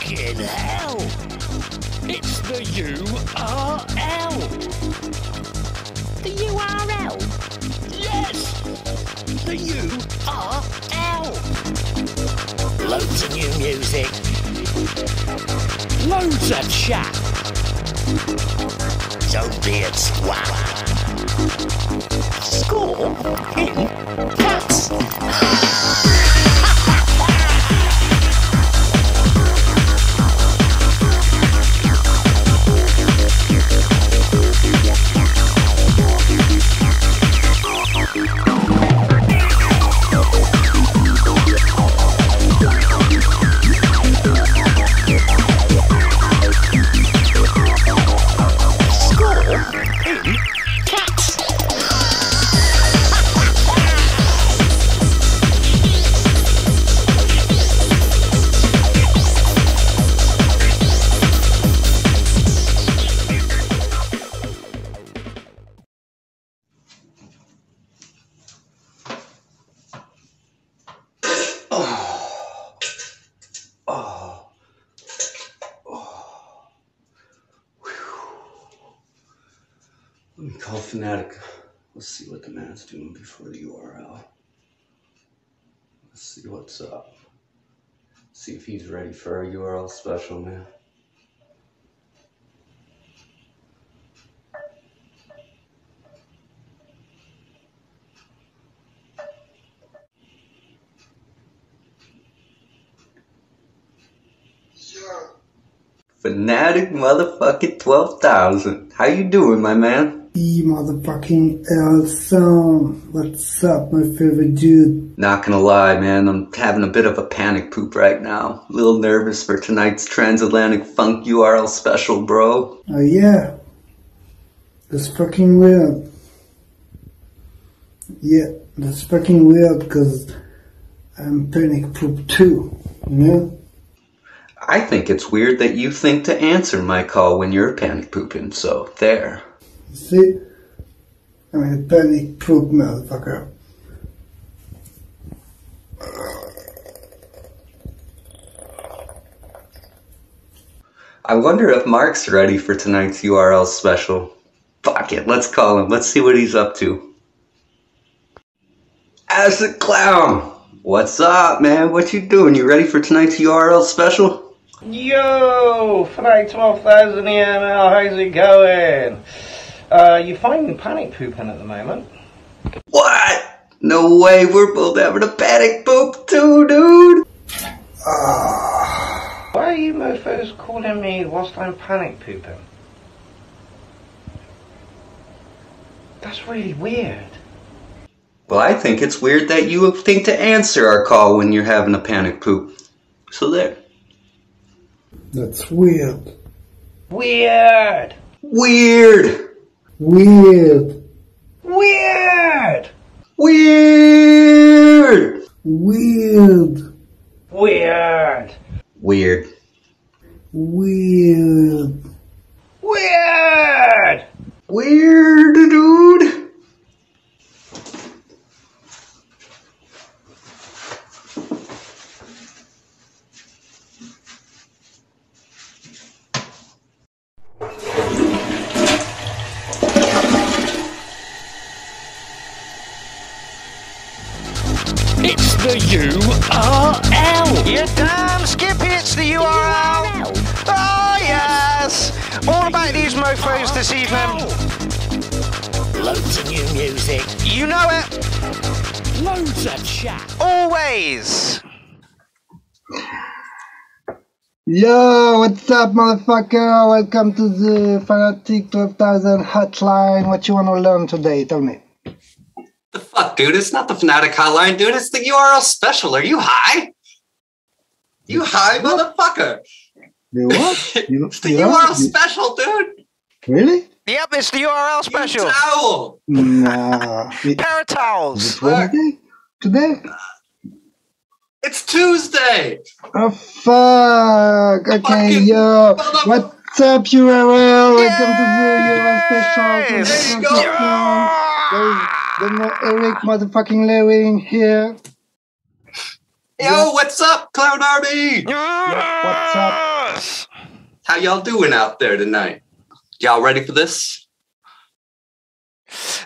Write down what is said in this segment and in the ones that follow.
Fucking hell! It's the URL! The URL? Yes! The URL! Loads of new music. Loads of chat. Don't be a twat. Score in cats. Let me call Fanatic. Let's see what the man's doing before the URL. Let's see what's up. See if he's ready for our URL special, man. Fanatic motherfucking 12,000. How you doing, my man? Motherfucking awesome. What's up, my favorite dude? Not gonna lie, man, I'm having a bit of a panic poop right now. A little nervous for tonight's Transatlantic Funk URL special, bro. Oh yeah. That's fucking weird. Yeah, that's fucking weird because I'm panic poop too, you know? I think it's weird that you think to answer my call when you're panic pooping, so there. See? I'm a panic poop motherfucker. I wonder if Mark's ready for tonight's URL special. Fuck it, let's call him. Let's see what he's up to. Acid Clown! What's up, man? What you doing? You ready for tonight's URL special? Yo, Fanatic 12,000 EML, how's it going? You find me panic pooping at the moment? What? No way, we're both having a panic poop too, dude! Why are you mofos calling me whilst I'm panic pooping? That's really weird. Well, I think it's weird that you think to answer our call when you're having a panic poop. So there. That's weird. Weird! Weird! Weird. Weird! Weird! Weird. Weird! Weird. Weird. Weird! Weird, dude! It's the URL! You damn Skippy, it's the URL! Oh yes! All about these mofos this evening. Loads of new music. You know it! Loads of chat. Always! Yo, what's up, motherfucker? Welcome to the Fanatic 12,000 hotline. What you want to learn today? Tell me. The fuck, dude? It's not the Fanatic hotline, dude. It's the URL special. Are you high? You high, motherfucker? The what? It's the URL special, dude. Really? Yep, it's the URL special. Towel. Nah. Pair of towels. Wednesday? Today? It's Tuesday. Oh, fuck. Okay, Fucking yo. What's up, URL? Welcome to the URL special. There you go. There's no Eric motherfucking Lewing here. Yo, what's up, Clown Army? Yeah, what's up? Yes. How y'all doing out there tonight? Y'all ready for this?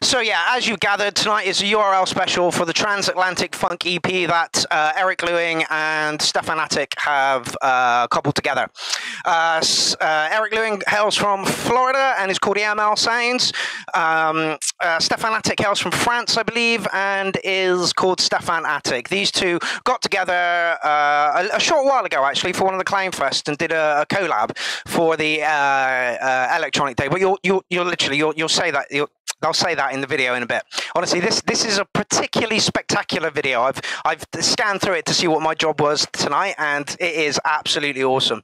So yeah, as you gathered, tonight is a URL special for the Transatlantic Funk EP that Eric Lewing and Stefanatic have cobbled together. Eric Lewing hails from Florida and is called EML Sounds. Stefanatic hails from France, I believe, and is called Stefanatic. These two got together a short while ago, actually, for one of the Clown Fest and did a collab for the Electronic Day. But you'll say that. They'll say that in the video in a bit. Honestly, this is a particularly spectacular video. I've scanned through it to see what my job was tonight, and it is absolutely awesome.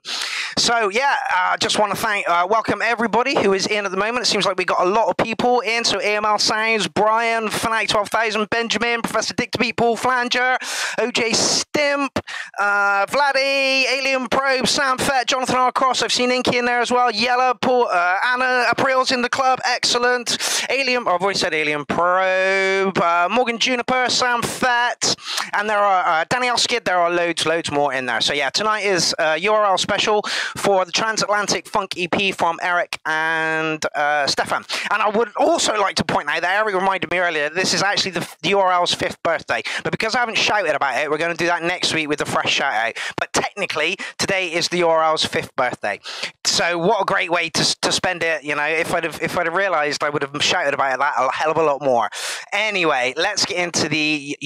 So yeah, just want to welcome everybody who is in at the moment. It seems like we got a lot of people in. So EML Sounds, Brian, Fanatic 12,000, Benjamin, Professor Dick DeBeat, Paul Flanger, OJ Stimp, Vladdy, Alien Probe, Sam Fett, Jonathan R. Cross. I've seen Inky in there as well. Yella, Paul, Anna April's in the club. Excellent. I've already said Alien Probe, Morgan Juniper, Sam Fett, and there are Danielle Skid. There are loads more in there. So yeah, tonight is URL special for the Transatlantic Funk EP from Eric and Stefan. And I would also like to point out that Eric reminded me earlier, this is actually the URL's 5th birthday. But because I haven't shouted about it, we're going to do that next week with a fresh shout out. But technically, today is the URL's 5th birthday. So what a great way to spend it. You know, if I'd have realised, I would have shouted about that a hell of a lot more. Anyway, let's get into the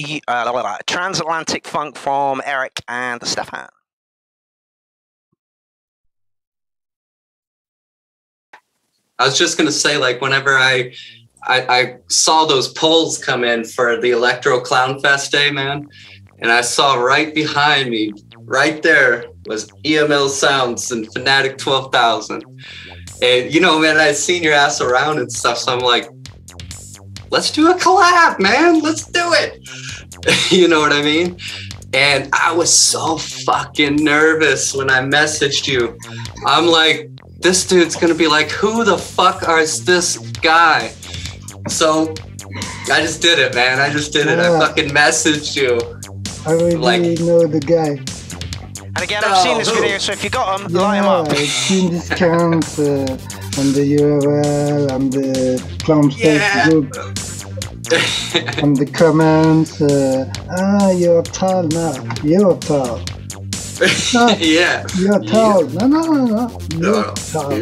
Transatlantic Funk from Eric and Stefan. I was just gonna say, like, whenever I saw those polls come in for the Electro Clown Fest Day, man, and I saw right behind me, right there, was EML Sounds and Fanatic 12,000. And, you know, man, I'd seen your ass around and stuff, so I'm like, let's do a collab, man. Let's do it. You know what I mean? And I was so fucking nervous when I messaged you. I'm like, this dude's gonna be like, who the fuck is this guy? So I just did it, man. I just did it. I fucking messaged you. I already know the guy. And again, I've seen this video, so if you got them, line them up. I've seen this count on the URL, on the Clown Fest group, on the comments. You're tall now. You're tall. No, yeah. You're tall. No. You're tall.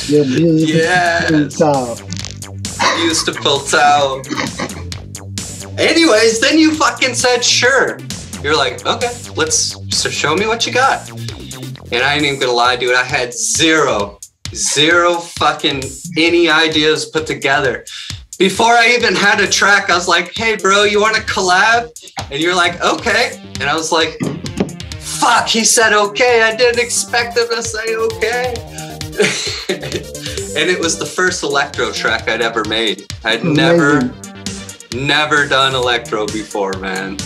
You're beautiful. Yes. Tall. Beautiful towel. Anyways, then you fucking said sure. You're like, okay, so show me what you got. And I ain't even gonna lie, dude, I had zero fucking any ideas put together. Before I even had a track, I was like, hey bro, you wanna collab? And you're like, okay. And I was like, fuck, he said okay. I didn't expect him to say okay. And it was the first electro track I'd ever made. I'd never done electro before, man.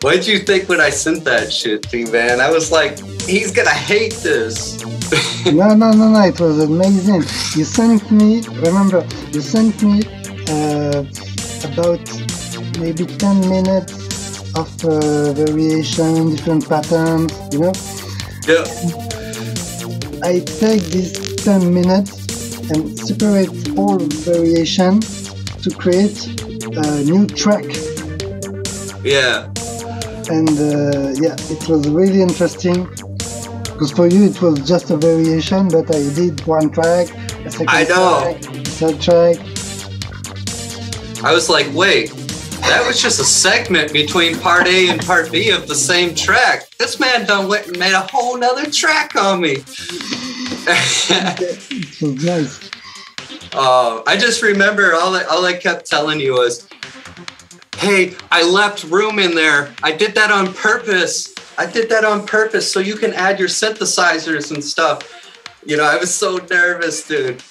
What did you think when I sent that shit to you, man? I was like, he's gonna hate this. No, it was amazing. You sent me, remember, you sent me about maybe 10 minutes of variation, different patterns, you know? Yeah. I take these 10 minutes and separate all variation to create a new track. Yeah. And yeah, it was really interesting because for you it was just a variation, but I did one track, a second track, a third track. I was like, wait, that was just a segment between part A and part B of the same track. This man done went and made a whole nother track on me. It was nice. I just remember all I kept telling you was, hey, I left room in there. I did that on purpose. So you can add your synthesizers and stuff. You know, I was so nervous, dude.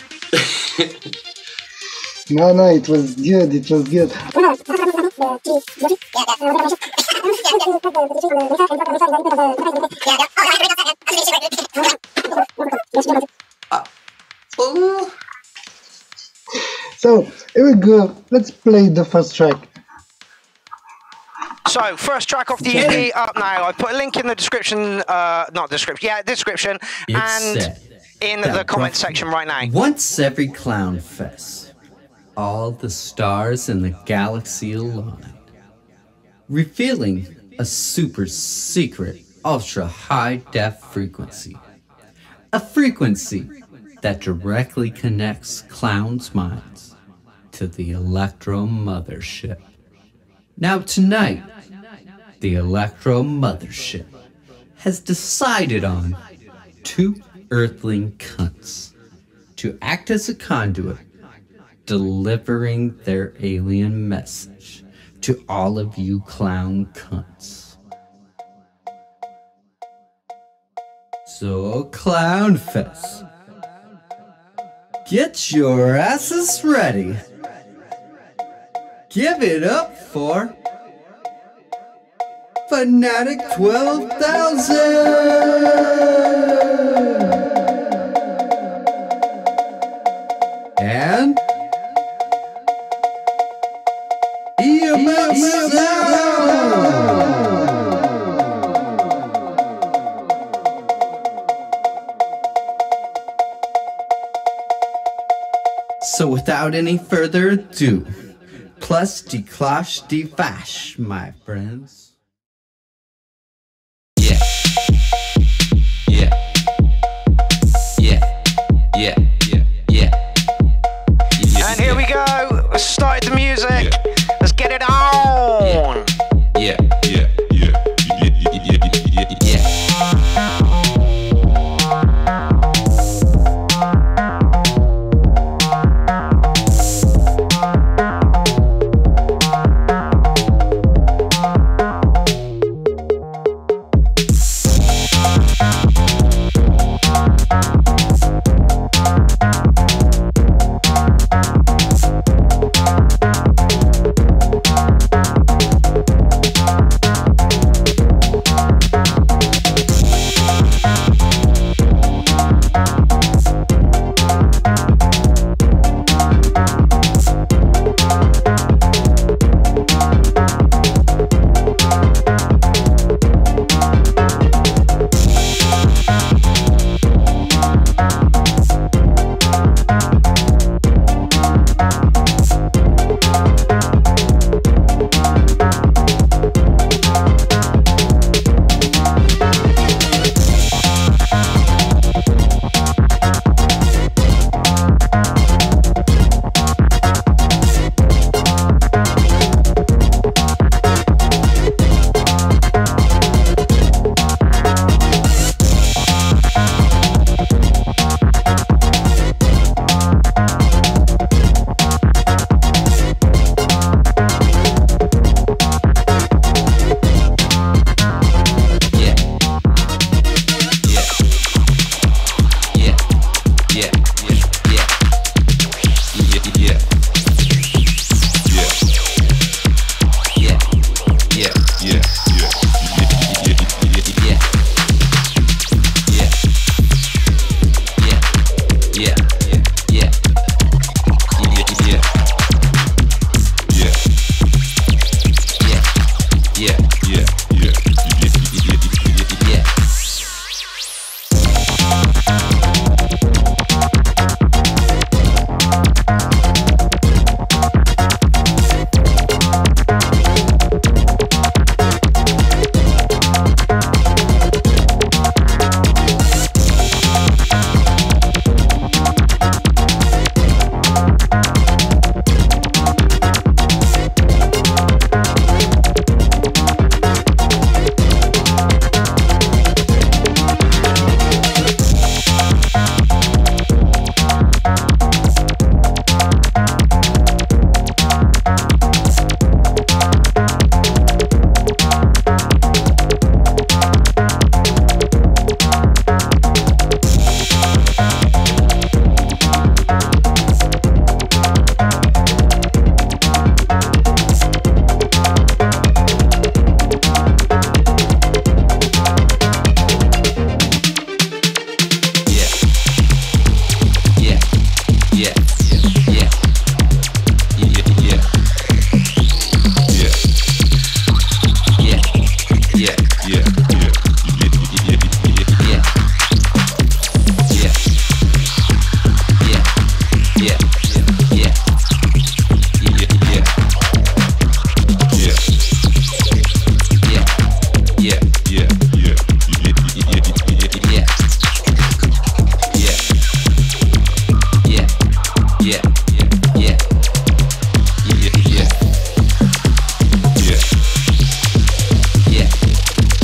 No, it was good. It was good. So here we go. Let's play the first track. So, first track off the EP up now. I put a link in the description, not description, yeah, description, and in the comment section right now. Once every clown fest, all the stars in the galaxy align, revealing a super secret, ultra high def frequency. A frequency that directly connects clowns' minds to the Electro Mothership. Now tonight, the Electro Mothership has decided on 2 Earthling cunts to act as a conduit, delivering their alien message to all of you clown cunts. So, Clown Fest, get your asses ready. Give it up for Fanatic 12,000 and EMF Sound. So without any further ado, plus de cloche de vache, my friends. Yeah. Yeah. Yeah. Yeah. Yeah. Yeah. And here we go. Let's start the music. Let's get it on. Yeah. Yeah. Yeah. Yeah.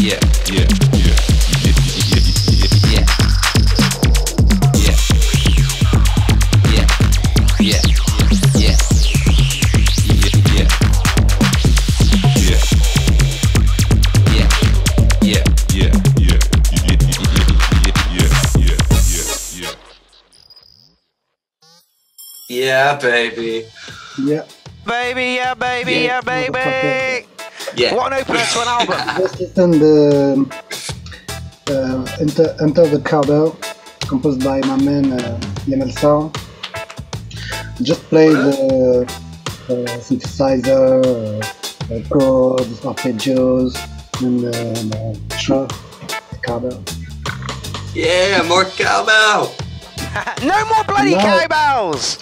Yeah, yeah, yeah. Yeah, baby. Yeah. Baby, yeah, baby, yeah, baby. Yeah. What an opener to an album. Just listen the Enter the Cowbell, composed by my man Yamel Sound. Just play the synthesizer, chords, arpeggios, and the cowbell. Yeah, more cowbell. No more bloody No. cowbells.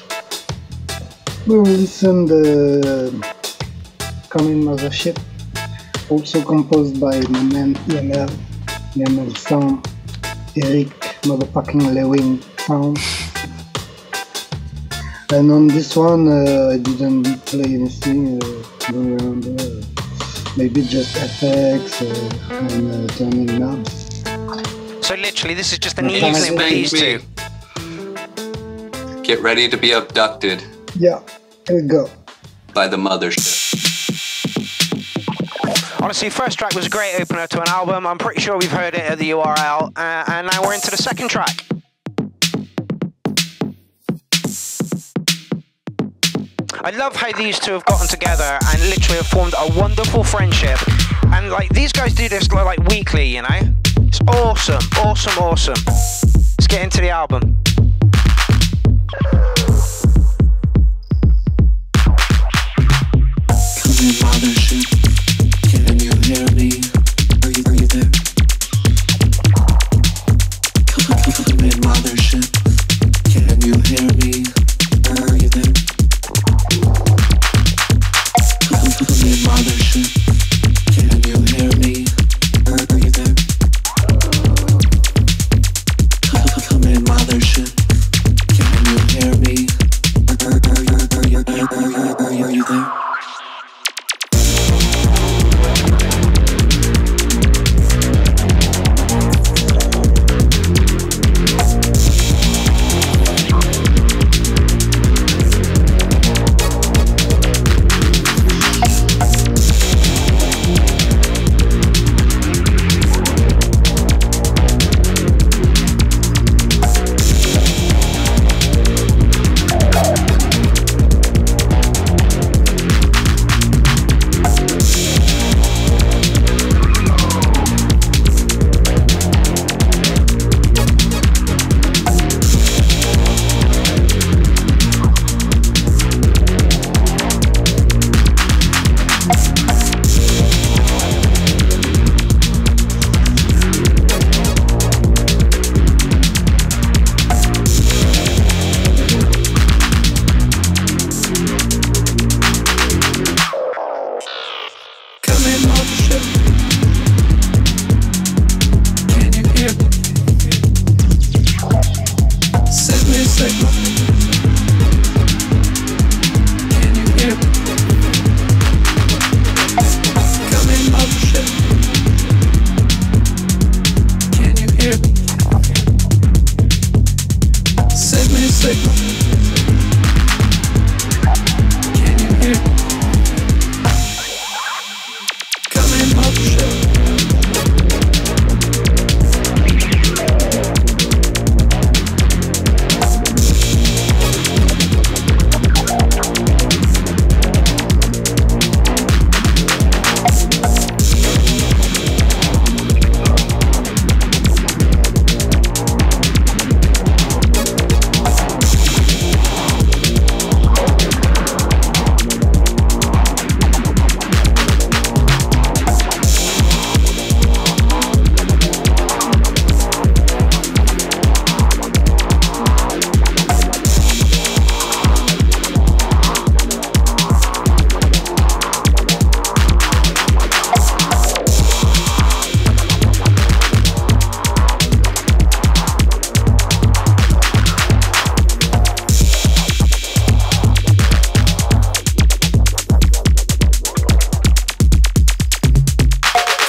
We will listen the Coming Mothership, also composed by my man Yamel Sound, Eric motherfucking Lewin Sound. And on this one, I didn't play anything, don't remember. Maybe just FX and turning knobs. So literally, this is just an Okay. evening with these two. Get ready to be abducted Yeah, here we go. by the mothership. Honestly, first track was a great opener to an album. I'm pretty sure we've heard it at the URL. And now we're into the second track. I love how these two have gotten together and literally have formed a wonderful friendship. And like these guys do this like weekly, you know? It's awesome, awesome, awesome. Let's get into the album. Mothership, can you hear me? Are you there? Come in, mothership, can you hear me? Are you there? Come in, mothership, can you hear me? Are you there? Come in, mothership, can you hear me?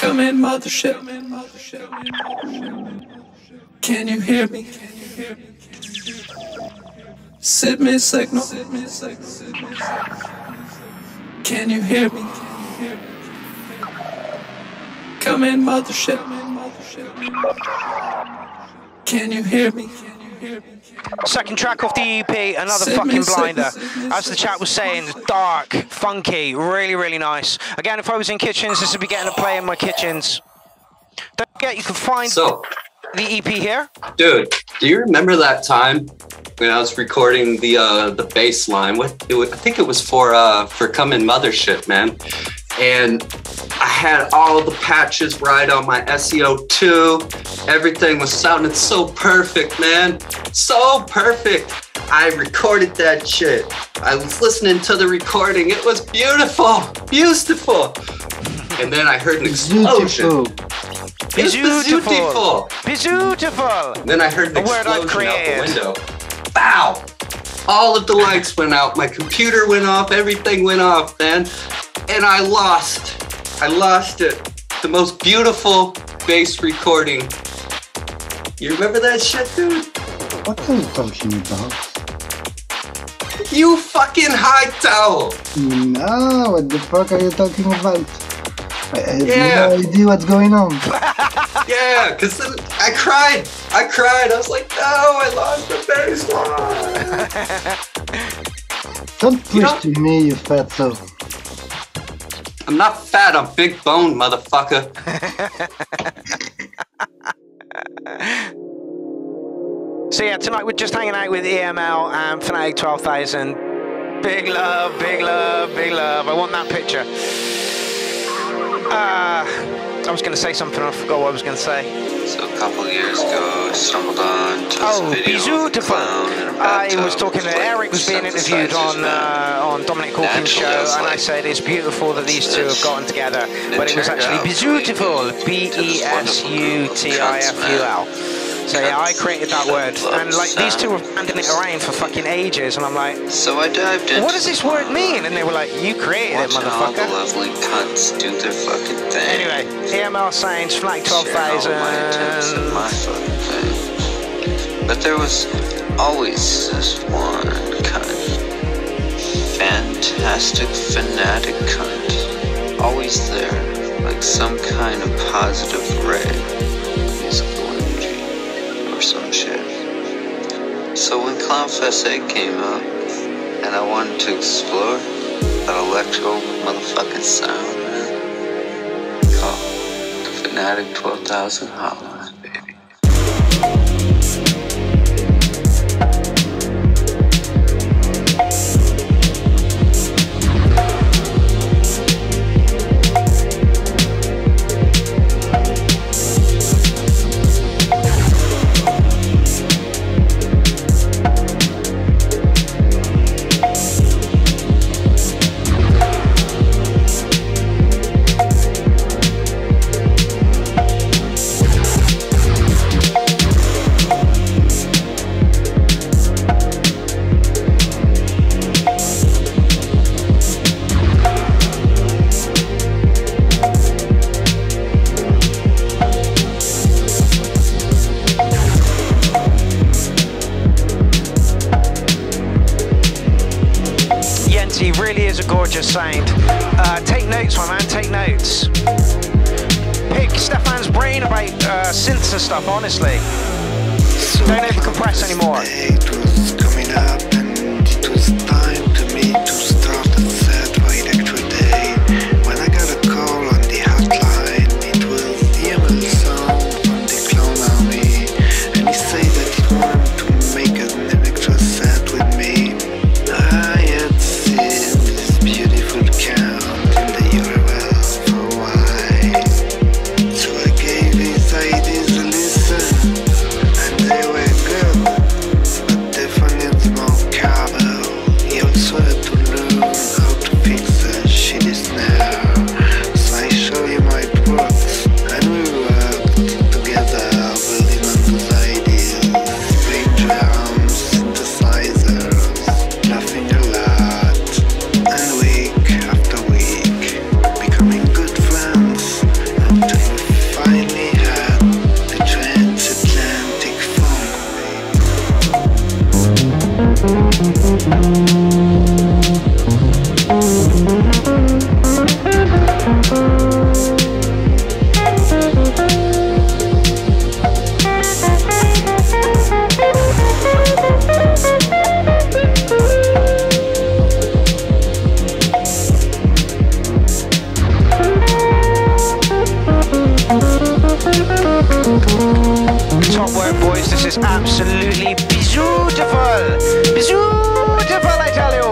Come in, mothership. Can you hear me? Send me a signal. Can you hear me? Come in, mothership. Can you hear me? Second track off the EP, another fucking blinder. As the chat was saying, dark, funky, really, really nice. Again, if I was in kitchens, this would be getting a play in my kitchens. Don't forget, you can find the EP here. Dude, do you remember that time when I was recording the bass line? I think it was for Come In Mothership, man. And I had all the patches right on my SEO2. Everything was sounding so perfect, man. So perfect. I recorded that shit. I was listening to the recording. It was beautiful. Beautiful. And then I heard an explosion. It was beautiful. Beautiful. Then I heard an explosion out the window. Bow! All of the lights went out. My computer went off. Everything went off, man. And I lost it. The most beautiful bass recording. You remember that shit, dude? What are you talking about? You fucking high towel. No, what the fuck are you talking about? I have no idea what's going on. Yeah, because I cried. I was like, no, I lost the bass line. Don't push to me, you fatso. I'm not fat, I'm big bone, motherfucker. So yeah, tonight we're just hanging out with EML and Fanatic 12,000. Big love, big love, big love. I want that picture. I was going to say something, I forgot what I was going to say. So a couple years ago, I stumbled on to this video of a clown in a I bathtub was talking to with, like, Eric, was being interviewed on Dominic Hawkins' show, and I said it's beautiful that these two have gotten together, but it was actually beautiful, Besutiful. So yeah, I created that word, and like these two were banding it around for fucking ages, and I'm like, so I dived into what does this word mean? And they were like, you created it, watching all the motherfucker. lovely cunts do their fucking thing. Anyway, EML Saints, Fanatic 12,000. My fucking thing. But there was always this one cunt. Fantastic fanatic cunt. Always there, like some kind of positive ray. Musical energy. Or some shit. So when Clownfest 8 came up, and I wanted to explore that electro motherfucking sound, man, called the Fanatic 12,000 Hotline, baby. Sound. Take notes, my man, take notes. Pick Stefan's brain about synths and stuff, honestly. Don't overcompress anymore. It was coming up and it was time to me to start a set for Electro Day. When I got a call on the hotline, it was EML Sound from the Clown Army, and he said that he wanted to make an electro set with me. I had seen this beautiful count in the URL for a while, so I gave his ideas a listen, and they were good, but definitely more carbo. He also top work, boys. This is absolutely beautiful. Beautiful, I tell you.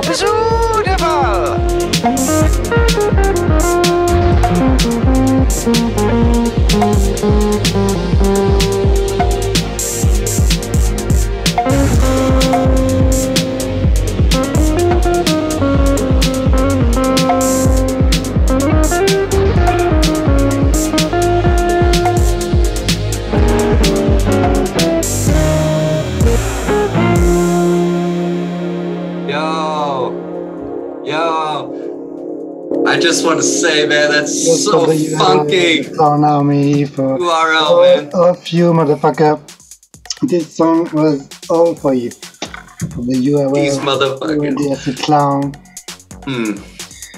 I just want to say, man, that's so funky. Allow me for URL, man. Of you, motherfucker. This song was all for you. For the URL. These motherfuckers. As a clown.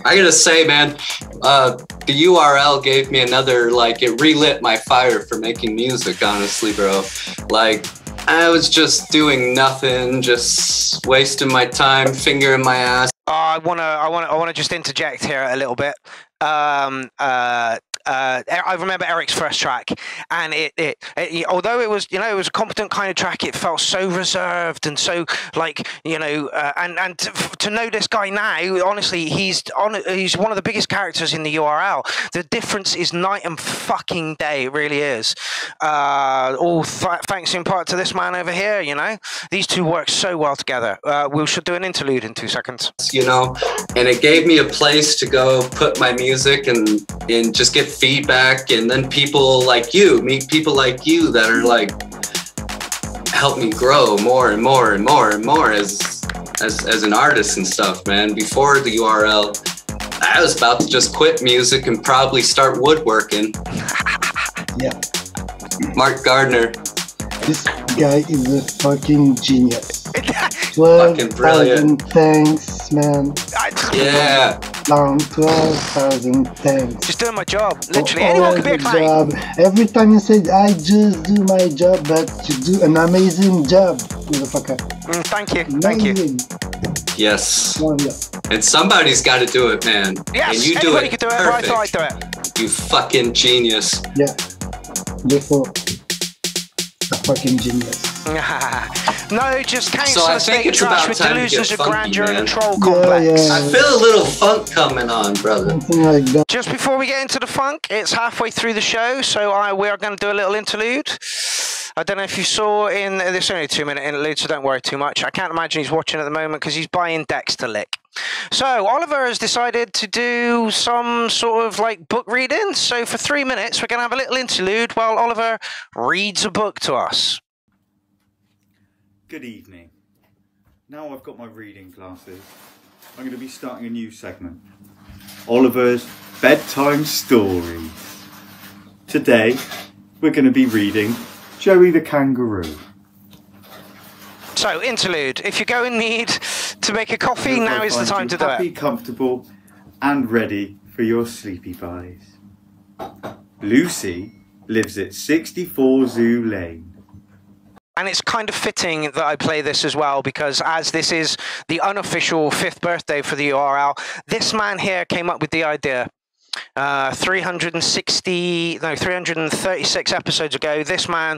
I gotta say, man, the URL gave me another, like, it relit my fire for making music, honestly, bro. Like, I was just doing nothing, just wasting my time, finger in my ass. I wanna just interject here a little bit. I remember Eric's first track, and it although it was, you know, it was a competent kind of track, it felt so reserved and so, like, you know, and to know this guy now, honestly, he's one of the biggest characters in the URL. The difference is night and fucking day. It really is. All thanks in part to this man over here. You know, these two work so well together. We should do an interlude in 2 seconds. You know, and it gave me a place to go put my music and just get feedback, and then people like you, meet people like you that are like help me grow more and more and more and more as an artist and stuff, man. Before the URL, I was about to just quit music and probably start woodworking. Yeah. Mark Gardner. This guy is a fucking genius. Fucking brilliant. 12,000 thanks, man. Yeah. 12,000 thanks. Just doing my job. Literally, anyone can be a client. Every time you say, I just do my job, but you do an amazing job, motherfucker. Thank you. Amazing. Thank you. Yes. Oh, yeah. And somebody's got to do it, man. Yes, and you do anybody it can do it, but I thought I'd do it. You fucking genius. Yeah. Therefore, a fucking genius. No, just council So I estate think it's trash about with time to delusions get of funky, grandeur and a man. troll complex. I feel a little funk coming on, brother. Something like that. Just before we get into the funk, it's halfway through the show, so we are going to do a little interlude. I don't know if you saw in this, only a 2-minute interlude, so don't worry too much. I can't imagine he's watching at the moment because he's buying decks to lick. So Oliver has decided to do some sort of like book reading. So for 3 minutes, we're going to have a little interlude while Oliver reads a book to us. Good evening. Now I've got my reading glasses, I'm going to be starting a new segment. Oliver's Bedtime Stories. Today, we're going to be reading Joey the Kangaroo. So, interlude. If you go in need to make a coffee, now is the time to do happy, it. comfortable and ready for your sleepy pies. Lucy lives at 64 Zoo Lane. And it's kind of fitting that I play this as well, because as this is the unofficial 5th birthday for the URL, this man here came up with the idea. 336 episodes ago, this man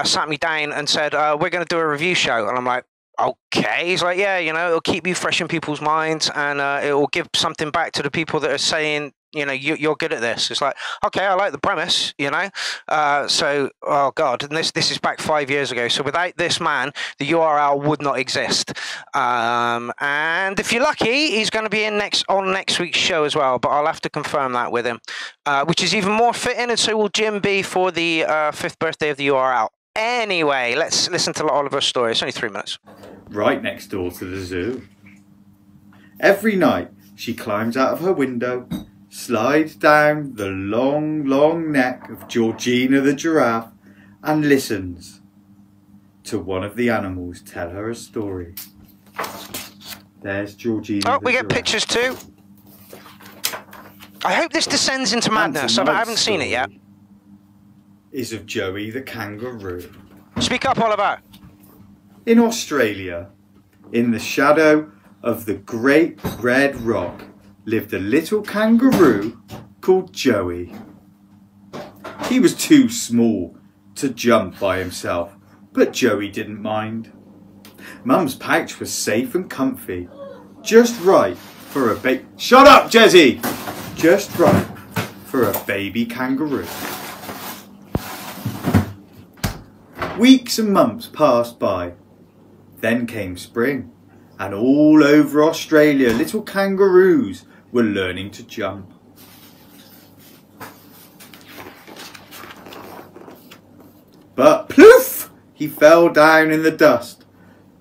sat me down and said, we're going to do a review show. And I'm like, okay. He's like, yeah, you know, it'll keep you fresh in people's minds, and it will give something back to the people that are saying, you know, you're good at this. It's like, okay, I like the premise, you know. So, oh God, and this is back 5 years ago. So without this man, the URL would not exist. And if you're lucky, he's going to be in on next week's show as well. But I'll have to confirm that with him, which is even more fitting. And so will Jim be for the 5th birthday of the URL. Anyway, let's listen to Oliver's story. It's only 3 minutes. Right next door to the zoo. Every night, she climbs out of her window, slides down the long, long neck of Georgina the giraffe, and listens to one of the animals tell her a story. There's Georgina. Oh, we get pictures too. I hope this descends into madness. I haven't seen it yet. Is of Joey the kangaroo. Speak up, Oliver. In Australia, in the shadow of the Great Red Rock, lived a little kangaroo called Joey. He was too small to jump by himself, but Joey didn't mind. Mum's pouch was safe and comfy, just right for a Shut up, Jezzy! Just right for a baby kangaroo. Weeks and months passed by. Then came spring, and all over Australia little kangaroos were learning to jump. But ploof! He fell down in the dust.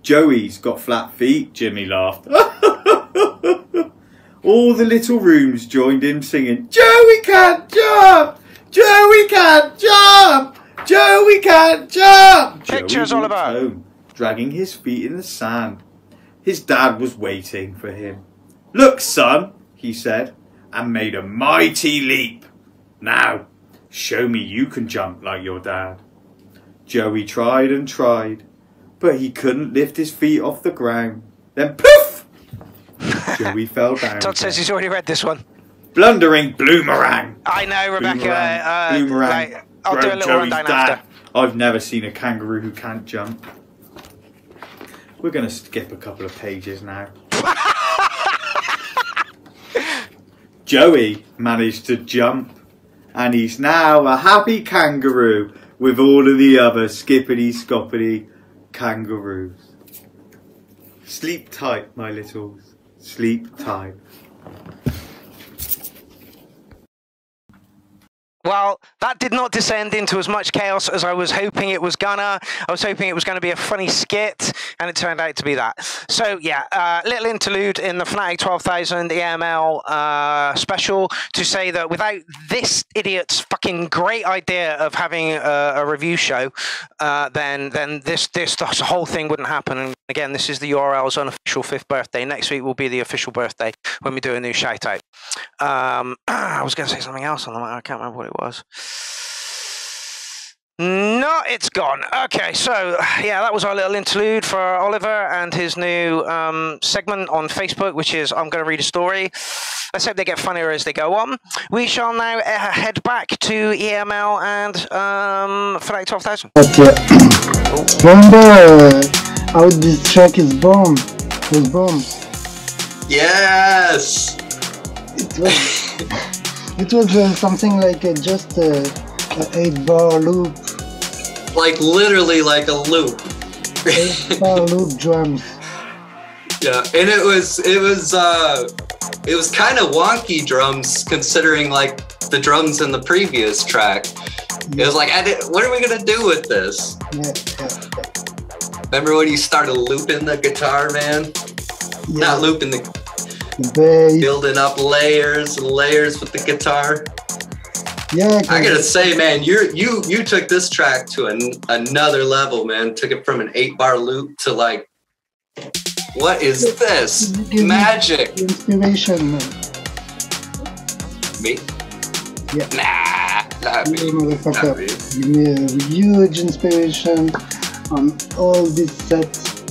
Joey's got flat feet, Jimmy laughed. All the little rooms joined in singing, Joey can't jump! Joey can't jump! Joey can't jump! Pictures, Joey walked Oliver. home, dragging his feet in the sand. His dad was waiting for him. Look, son, he said, and made a mighty leap. Now, show me you can jump like your dad. Joey tried and tried, but he couldn't lift his feet off the ground. Then poof! Joey fell down. Todd says he's already read this one. Blundering bloomerang. I know, Rebecca. Bloomerang. Like, I'll do a little Joey's rundown dad. after. I've never seen a kangaroo who can't jump. We're going to skip a couple of pages now. Joey managed to jump, and he's now a happy kangaroo with all of the other skippity-scoppity kangaroos. Sleep tight, my littles. Sleep tight. Well, that did not descend into as much chaos as I was hoping it was gonna. I was hoping it was going to be a funny skit, and it turned out to be that. So, yeah, little interlude in the Fnatic 12,000 EML special to say that without this idiot's fucking great idea of having a review show, then the whole thing wouldn't happen. And again, this is the URL's unofficial 5th birthday. Next week will be the official birthday when we do a new shout out. I was going to say something else on the matter. I can't remember what it was. No, it's gone. Okay, so yeah, that was our little interlude for Oliver and his new segment on Facebook, which is I'm going to read a story. Let's hope they get funnier as they go on. We shall now head back to EML and Fnatic 12,000. Remember how this track is born? Was born. Yes! It was something like just a 8-bar loop. Like literally like a loop. 8-bar loop drums. Yeah, and it was kind of wonky drums considering like the drums in the previous track. It was like, what are we gonna do with this? Yeah. Remember when you started looping the guitar, man? Yeah. Not looping the bass. Building up layers and layers with the guitar. Yeah, I gotta say, man, you took this track to another level, man. Took it from an 8-bar loop to like, what is this? Magic. Inspiration, man. Me? Yeah. Nah, not me. Motherfucker. Not me. Give me a huge inspiration on all these sets.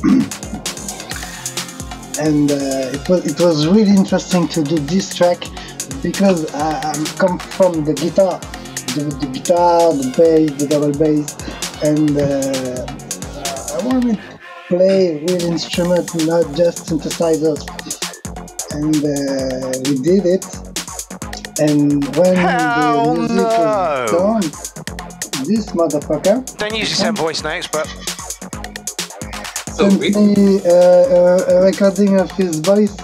And it was really interesting to do this track because I come from the guitar, the guitar, the bass, the double bass, and I wanted to play real instrument, not just synthesizers. And we did it. And when the music was done, this motherfucker. Don't usually send voice notes, but. Sent me a recording of his voice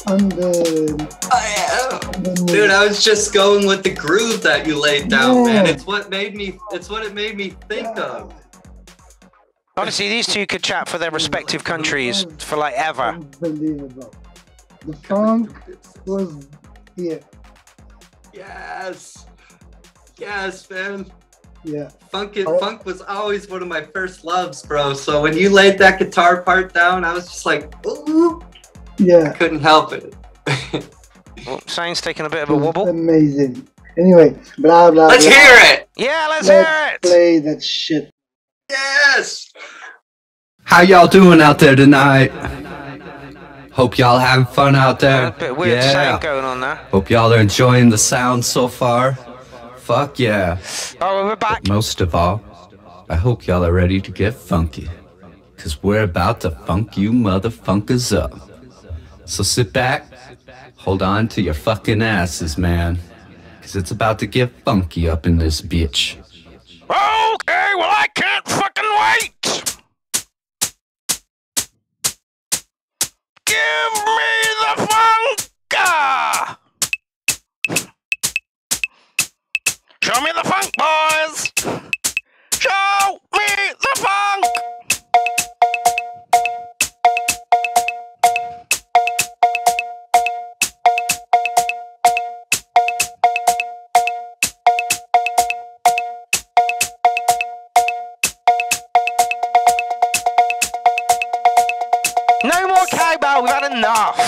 on the. Oh yeah, dude! I was just going with the groove that you laid down, man. It's what it made me think of. Honestly, these two could chat for their respective countries for like ever. Unbelievable. The funk was here. Yes, man. Yeah. Funk was always one of my first loves, bro. So when you laid that guitar part down, I was just like, ooh. Yeah. I couldn't help it. Well, sound's taking a bit of a wobble. Amazing. Anyway, blah blah. Let's blah. hear it. Yeah, let's hear it. Play that shit. Yes. How y'all doing out there tonight? Hope y'all having fun out there. A bit weird sound going on there. Hope y'all are enjoying the sound so far. Fuck yeah. Oh, we're back. But most of all, I hope y'all are ready to get funky, 'cause we're about to funk you motherfuckers up. So sit back, hold on to your fucking asses, man, 'cause it's about to get funky up in this bitch. Okay, well I can't fucking wait! Give me the funk! Show me the funk, boys! Show me the funk! No more cowbell, we've had enough!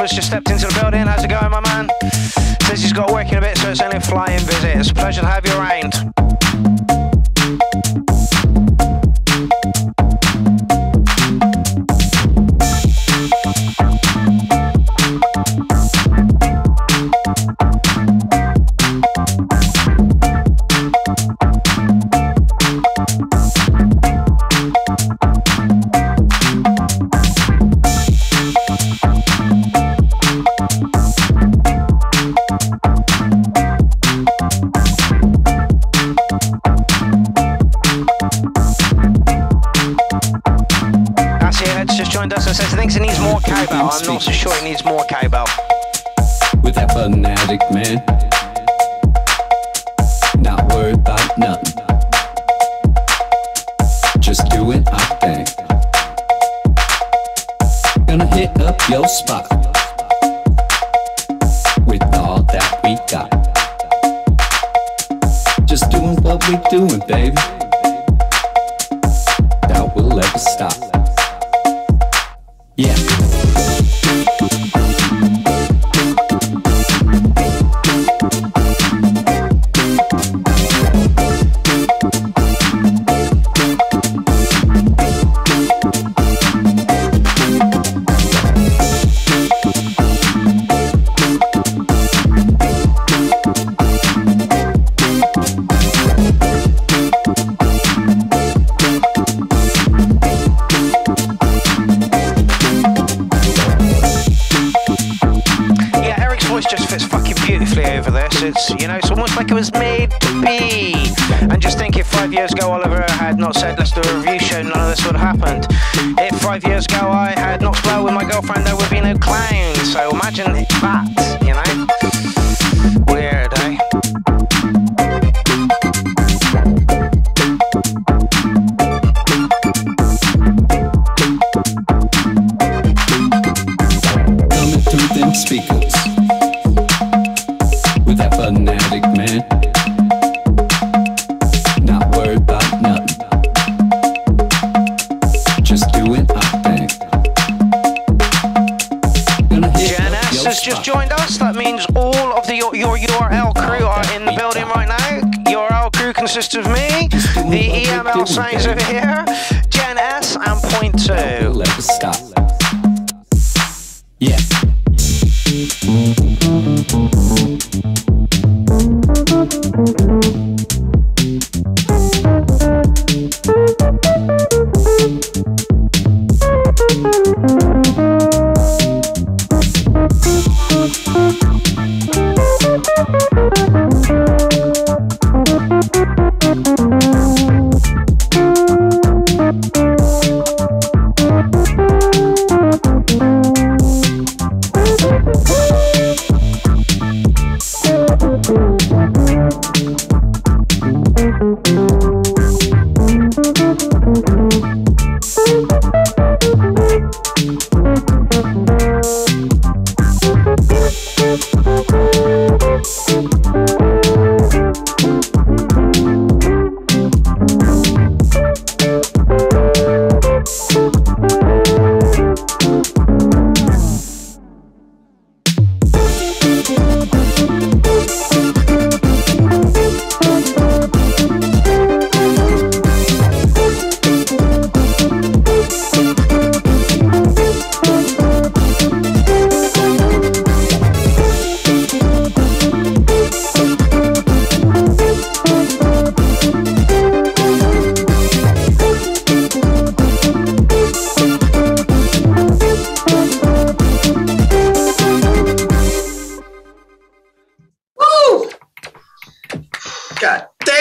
Just stepped into the building. How's it going, my man? Says he's got work in a bit, so it's only a fly-in visit. It's a pleasure to have you around. Says he thinks he needs more cowbell. I'm not so sure he needs more cowbell. With that fanatic, man, not worried about nothing, just doing our thing. Gonna hit up your spot with all that we got. Just doing what we doing, baby. Doubt we'll ever stop. Yeah. It's, you know, it's almost like it was made to be. And just think, if 5 years ago Oliver had not said let's do a review show, none of this would have happened. If 5 years ago I had not spelled with my girlfriend, there would be no clown. So imagine that, you know? Weird, eh? Coming through them speakers with that fanatic, man, not worried about nothing, just doing our thing. JNS has just joined us. That means all of your URL crew are in the building right now. URL crew consists of me, the EML signs over here, JNS, and Point 2. Let us stop. Yeah.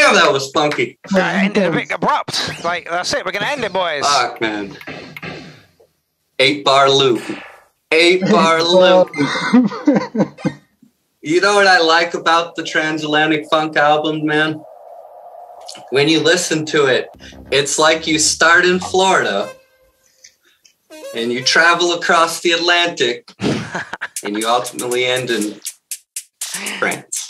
Damn, that was funky. Ended a bit abrupt. Like, that's it. We're going to end it, boys. Fuck, man. 8-bar loop. 8-bar loop. You know what I like about the Transatlantic Funk album, man? When you listen to it, it's like you start in Florida and you travel across the Atlantic and you ultimately end in France.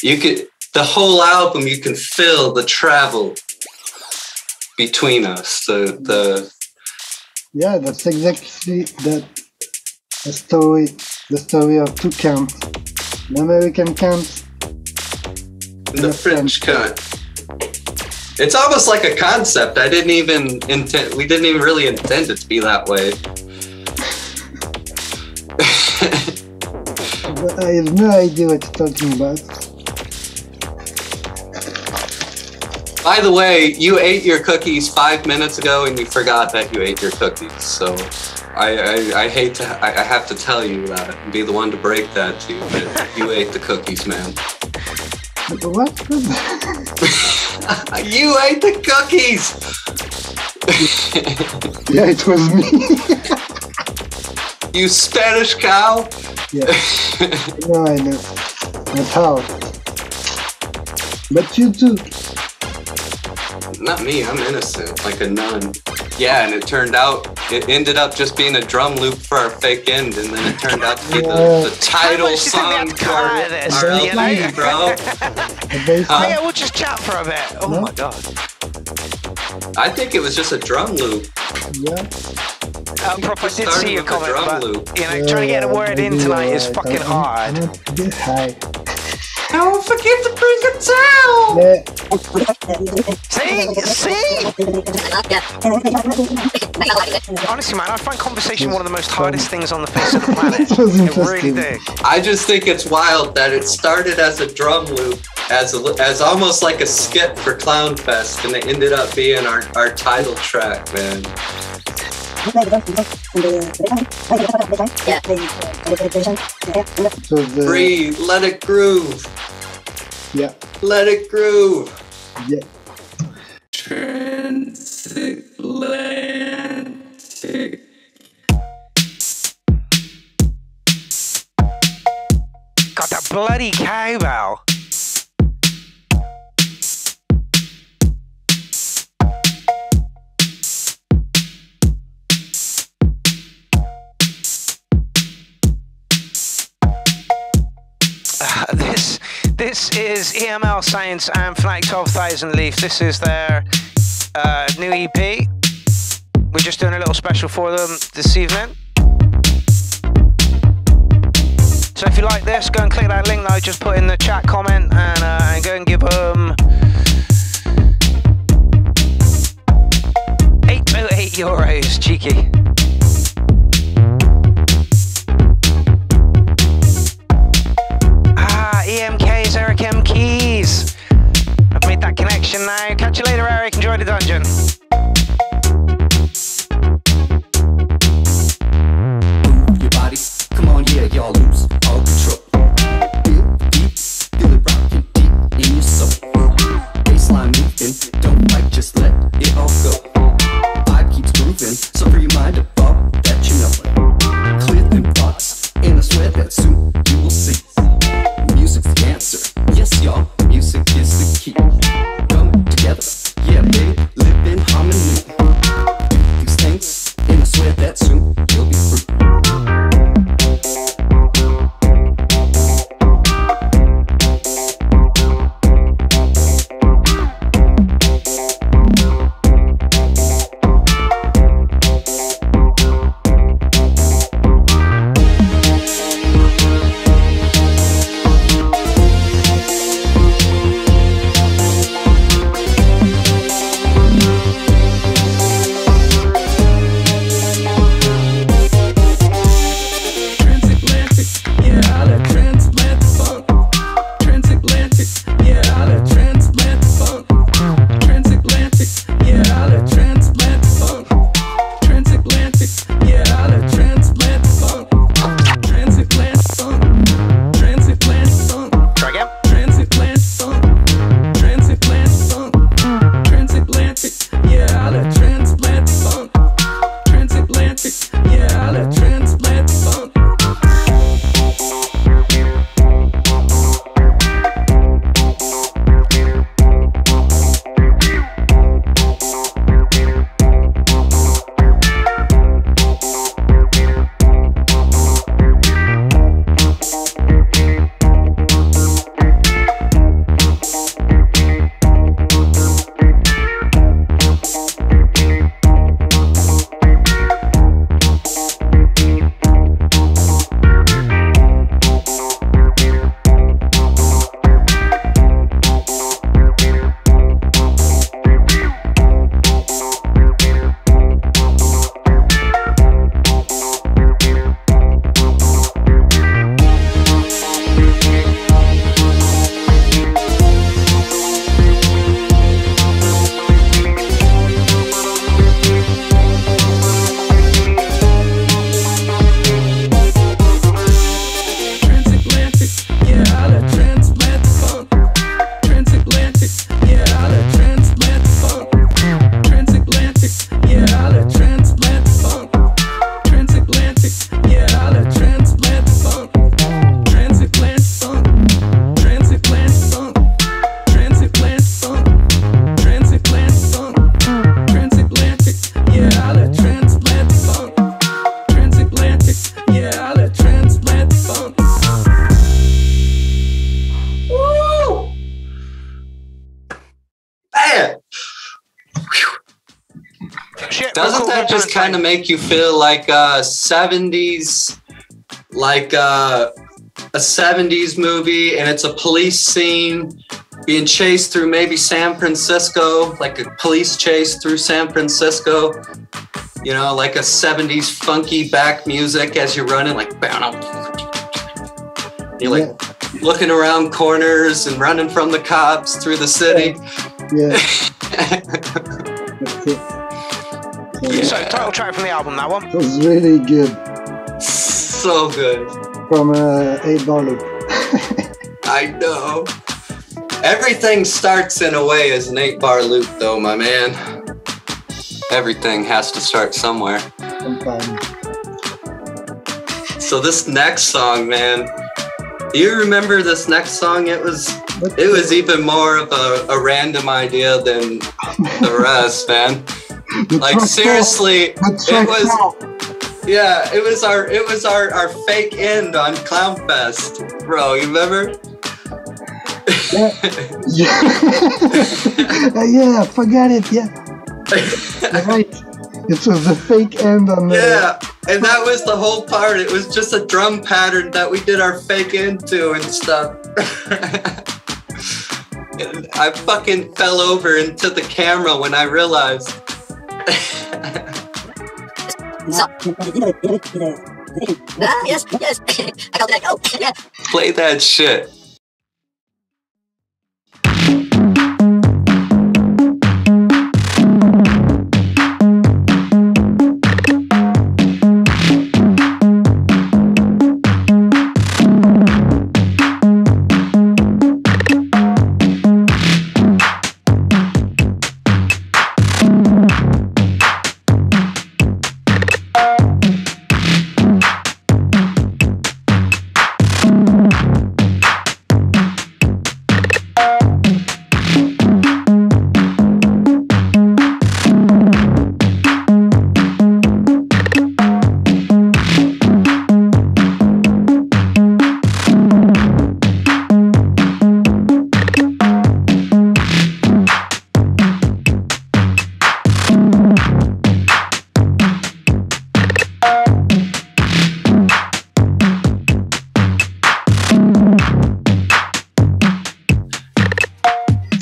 The whole album, you can feel the travel between us. Yeah, that's exactly the story of two camps. The American camps. The French cunt. It's almost like a concept. We didn't even really intend it to be that way. But I have no idea what you're talking about. By the way, you ate your cookies 5 minutes ago and you forgot that you ate your cookies. So I have to tell you that and be the one to break that to you, that you ate the cookies, man. What? You ate the cookies! Yeah, it was me. You Spanish cow? Yeah. No, I know. That's how. But you too. Not me, I'm innocent, like a nun. Yeah, and it ended up just being a drum loop for our fake end, and then it turned out to be the title song for our LP, bro. Yeah, we'll just chat for a bit. Oh my god. I think it was just a drum loop. Yeah. Proper did see your comment, but trying to get a word in tonight is fucking hard. Hi. Don't forget to bring a towel! Yeah. See? Honestly, man, I find conversation one of the most hardest things on the face of the planet. I really do. I just think it's wild that it started as a drum loop, as almost like a skit for Clown Fest, and it ended up being our title track, man. Breathe, let it groove. Yeah. Let it groove. Yeah. Transatlantic. Got that bloody cowbell. This is EML Science and Fnatic 12,000 Leaf. This is their new EP. We're just doing a little special for them this evening. So if you like this, go and click that link that I just put in the chat comment and go and give them 808 euros, cheeky. EMK's Eric M. Keys. I've made that connection now. Catch you later, Eric. Enjoy the dungeon. Move your body. Come on, yeah, y'all lose all control. Feel deep, feel it rocking deep in your soul. Baseline moving, don't fight, just let it all go. Vibe keeps moving, so free your mind above that you know it. Clear them thoughts, and I swear that soon you will see. Music's the answer. Yes, y'all, music is the key. Come together, yeah, babe, live in harmony. shit. Doesn't that just kind of make you feel like a 70s, like a 70s movie, and it's a police scene being chased through maybe San Francisco, like a police chase through San Francisco, you know, like a 70s funky back music as you're running, like, you're like looking around corners and running from the cops through the city. Yeah. That's it. So, title track from the album, that one. It was really good. So good. From 8-bar loop. I know. Everything starts in a way as an 8-bar loop, though, my man. Everything has to start somewhere. So this next song, man. Do you remember this next song? It was even more of a random idea than the rest, man. Like seriously, it was. Yeah, it was our fake end on Clownfest, bro. You remember? Yeah, forget it. Yeah, right. It was the fake end on the. Yeah, and that was the whole part. It was just a drum pattern that we did our fake into and stuff. And I fucking fell over into the camera when I realized. Yes. I got that. Oh, yeah. Play that shit.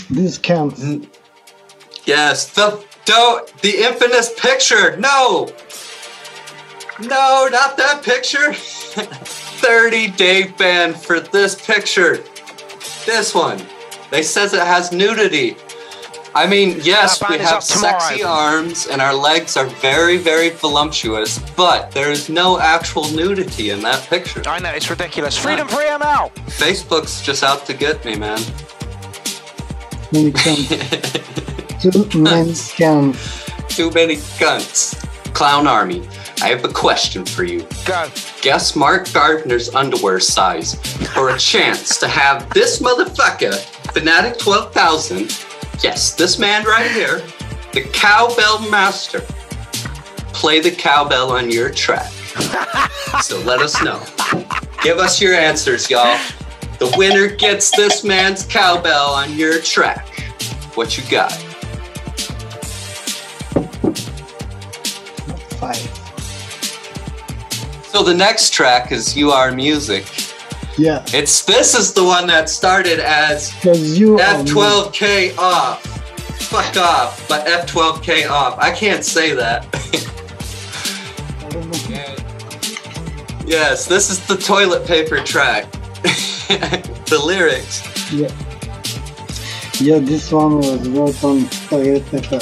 This counts. Yes, the infamous picture. No, not that picture. 30-day ban for this picture. This one. They says it has nudity. I mean, yes, we have sexy arms and our legs are very, very voluptuous, but there is no actual nudity in that picture. I know, it's ridiculous. Freedom free ML! Facebook's just out to get me, man. Many cunts. Too many cunts. Too many cunts. Clown Army, I have a question for you. Go. Guess Mark Gardner's underwear size for a chance to have this motherfucker, Fanatic 12,000, yes, this man right here, the cowbell master, play the cowbell on your track. So let us know. Give us your answers, y'all. The winner gets this man's cowbell on your track. What you got? 5. So the next track is You Are Music. Yeah. This is the one that started as F12K off. Fuck off, but F12K off. I can't say that. Yes, this is the toilet paper track. The lyrics. Yeah, this one was wrote on toilet paper.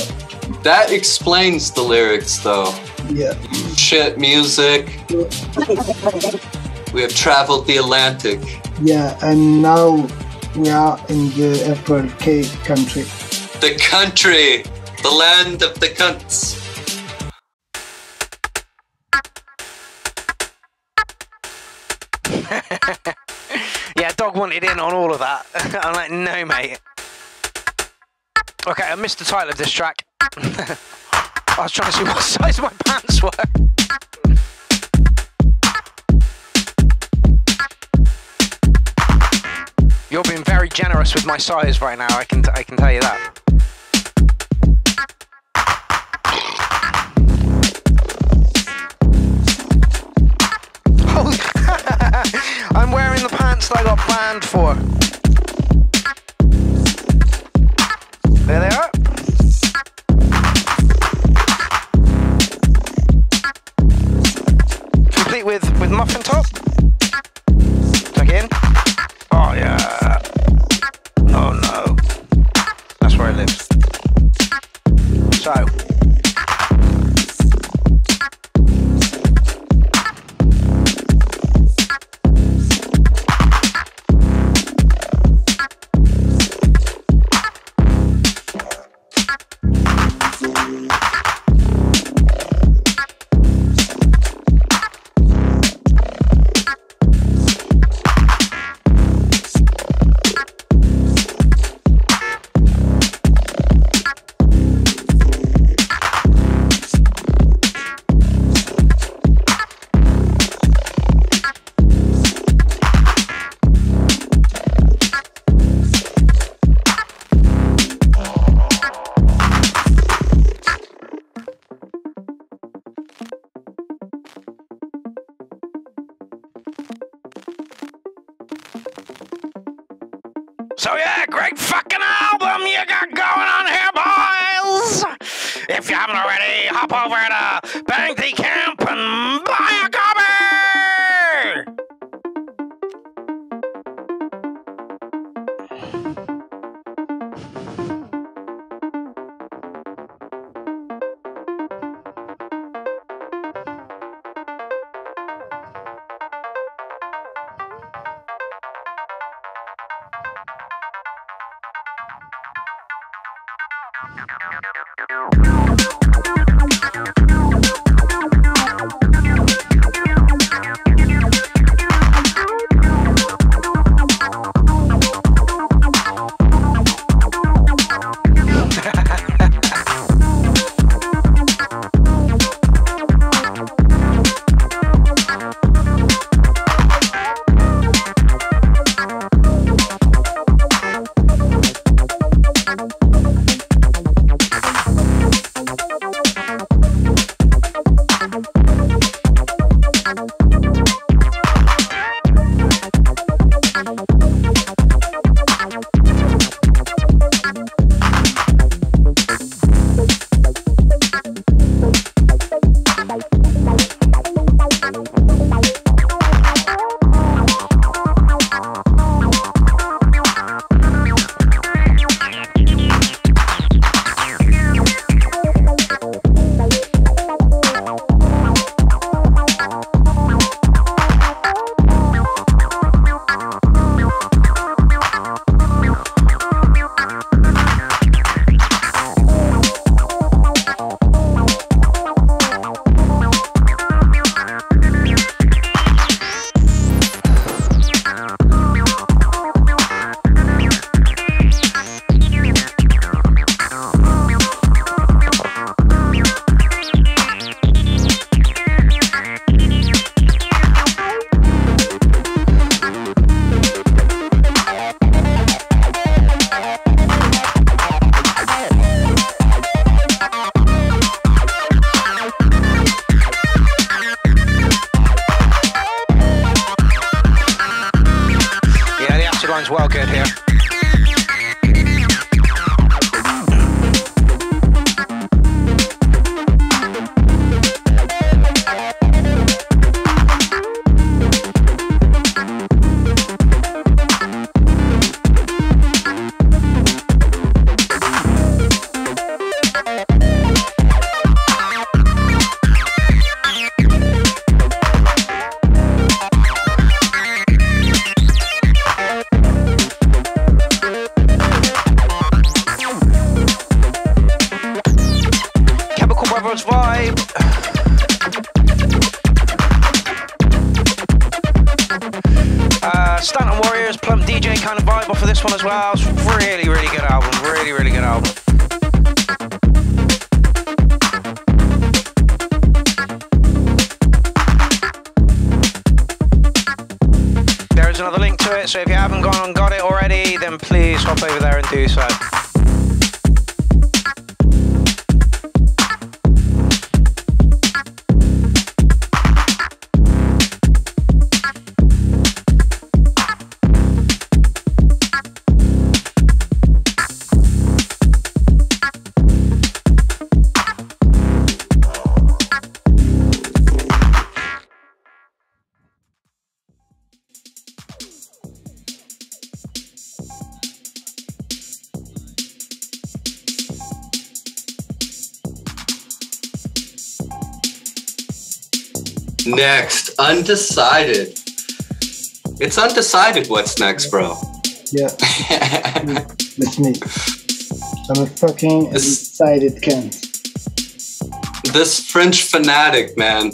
That explains the lyrics, though. Yeah. Shit music. We have traveled the Atlantic. Yeah, and now we are in the F12K country. The country! The land of the cunts. Yeah, Dog wanted in on all of that. I'm like, no, mate. Okay, I missed the title of this track. I was trying to see what size my pants were. You're being very generous with my size right now, I can tell you that. events that I got planned for. There they are. Complete with muffin top. Tuck in. Oh yeah. Oh no. That's where I live. So. So yeah, great fucking album you got going on here, boys! If you haven't already, hop over to Banksy Camp and buy a copy! Well good here. Vibe. Stanton Warriors, Plump DJ kind of vibe off of this one as well. It's really, really good album. Really, really good album. There is another link to it, so if you haven't gone and got it already, then please hop over there and do so. Next, undecided. It's undecided what's next, bro. Yeah. That's me. I'm a fucking undecided cunt. This French fanatic, man.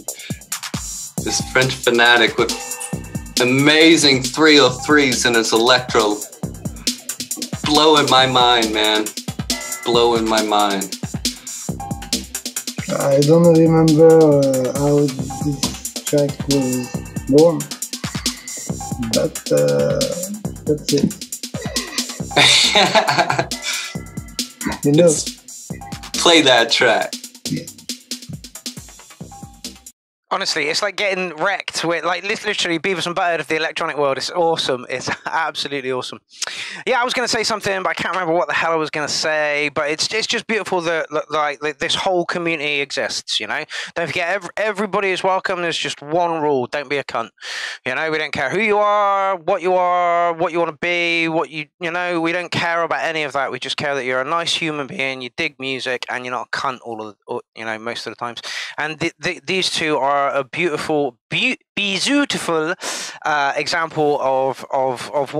This French fanatic with amazing 303s in his electro. Blowing my mind, man. Blowing my mind. I don't remember how this track was born, but that's it. You know. Play that track. Yeah. Honestly, it's like getting wrecked with, like, literally Beavis and Butthead of the electronic world. It's awesome. It's absolutely awesome. Yeah, I was going to say something, but I can't remember what the hell I was going to say. But it's just beautiful that like this whole community exists. You know, don't forget everybody is welcome. There's just one rule: don't be a cunt. You know, we don't care who you are, what you want to be, you know. We don't care about any of that. We just care that you're a nice human being. You dig music, and you're not a cunt most of the times. And these two are a beautiful example of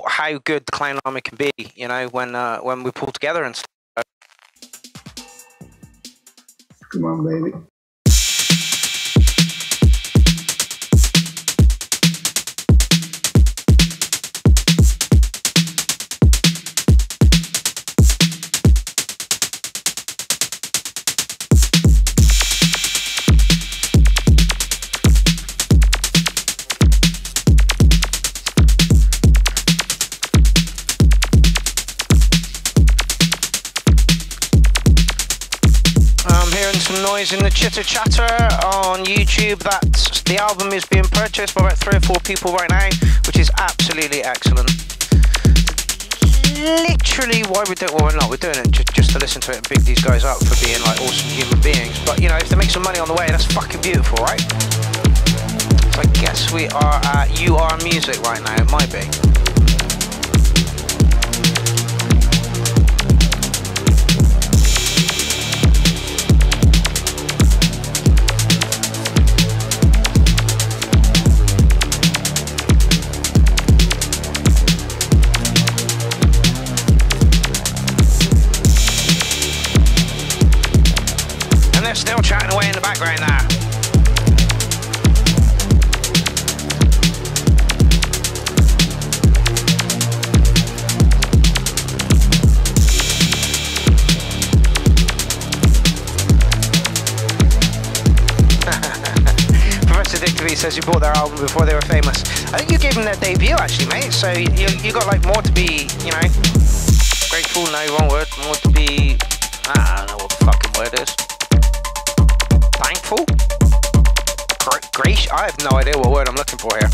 how good the Clown Army can be, you know, when we pull together and stuff. Come on, baby. Some noise in the chitter chatter on YouTube. That the album is being purchased by about 3 or 4 people right now, which is absolutely excellent. Literally, why we do it? Well, we're not. We're doing it just to listen to it and big these guys up for being like awesome human beings. But you know, if they make some money on the way, that's fucking beautiful, right? So I guess we are at UR Music right now. It might be. Still chatting away in the background there. Professor Dick DeVee says you bought their album before they were famous. I think you gave them their debut actually, mate, so you got like more to be, you know, grateful, no, wrong word, more to be, I don't know what the fucking word is. Thankful? Gracious? I have no idea what word I'm looking for here.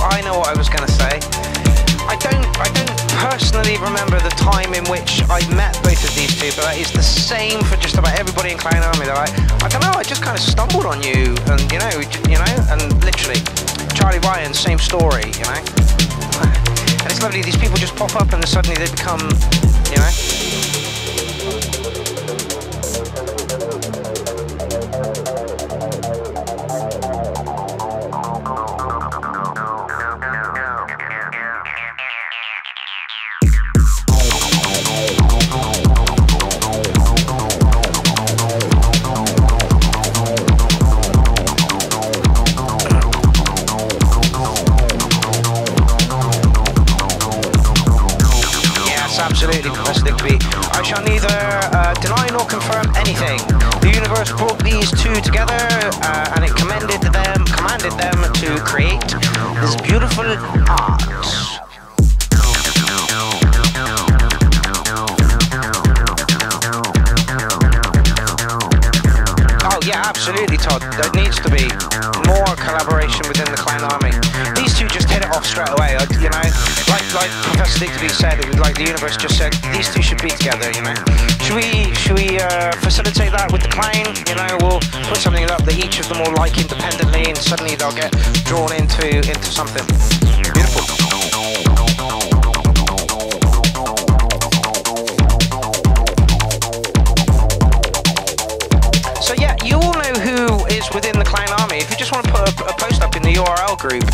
I know what I was going to say. I don't personally remember the time in which I met both of these two, but that is the same for just about everybody in Clown Army. They're like, I don't know, I just kind of stumbled on you, and you know, and literally, Charlie Ryan, same story, you know. And it's lovely. These people just pop up, and suddenly they become, you know. Absolutely, Professor Digby. I shall neither deny nor confirm anything. The universe brought these two together, and it commanded them to create this beautiful art. Oh yeah, absolutely. Todd. There needs to be more collaboration within the clown army. These two just hit it off straight away. You know, like Professor Digby said, like the universe just said, these two should be together. You know, should we facilitate that with the clown? You know, we'll put something up that each of them will like independently, and suddenly they'll get drawn into something beautiful. So yeah, you all know who is within the clown army. If you just want to put a post up in the URL group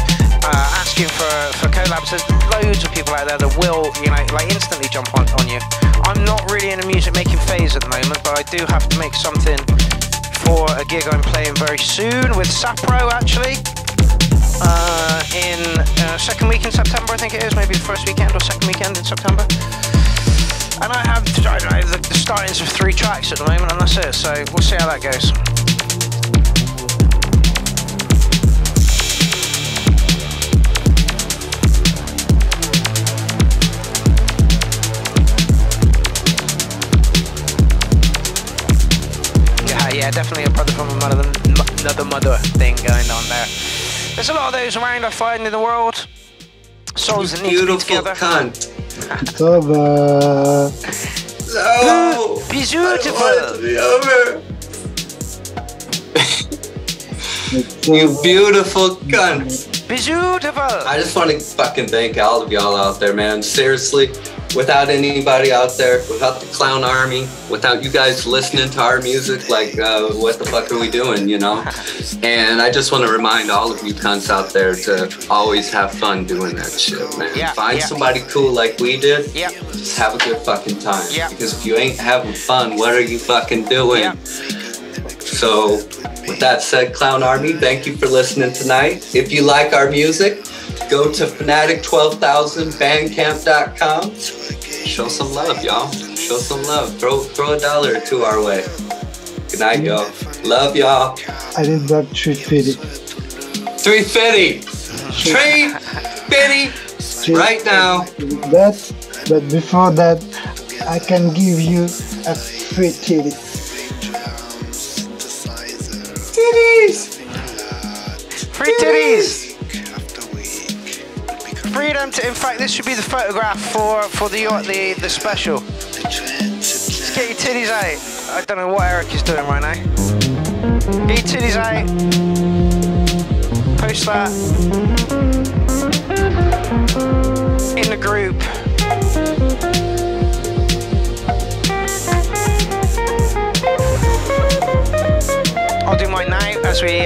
asking for collabs, there's loads of people out there that will, you know, like instantly jump on you. I'm not really in a music making phase at the moment, but I do have to make something for a gig I'm playing very soon with Sapro, actually. In second week in September, I think it is, maybe the first weekend or second weekend in September. And I have, I don't know, the startings of 3 tracks at the moment, and that's it, so we'll see how that goes. Yeah, definitely a brother from another mother thing going on there. There's a lot of those around I find in the world. Souls that need to be together. Cunt. It's over. No! Beautiful! You beautiful cunt. Beautiful! I just want to fucking thank all of y'all out there, man. Seriously, without anybody out there, without the clown army, without you guys listening to our music, like, what the fuck are we doing, you know? And I just want to remind all of you cunts out there to always have fun doing that shit, man. Yeah, Find somebody cool like we did. Yeah. Just have a good fucking time. Yeah. Because if you ain't having fun, what are you fucking doing? Yeah. So, with that said, Clown Army, thank you for listening tonight. If you like our music, go to fanatic12000bandcamp.com. Show some love, y'all. Show some love. Throw $1 or 2 our way. Good night, y'all. Love y'all. I did that 350. 350. 350 right now. But before that, I can give you a free titty. Titties. Free titties. Freedom to, in fact, this should be the photograph for the special. Let's get your titties out. I don't know what Eric is doing right now. Get your titties out. Post that in the group. I'll do mine now as we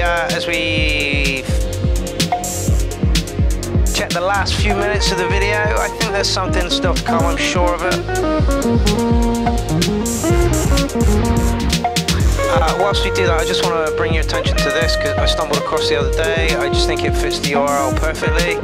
check the last few minutes of the video. I think there's something still to come, I'm sure of it. Whilst we do that, I just want to bring your attention to this because I stumbled across the other day. I just think it fits the URL perfectly.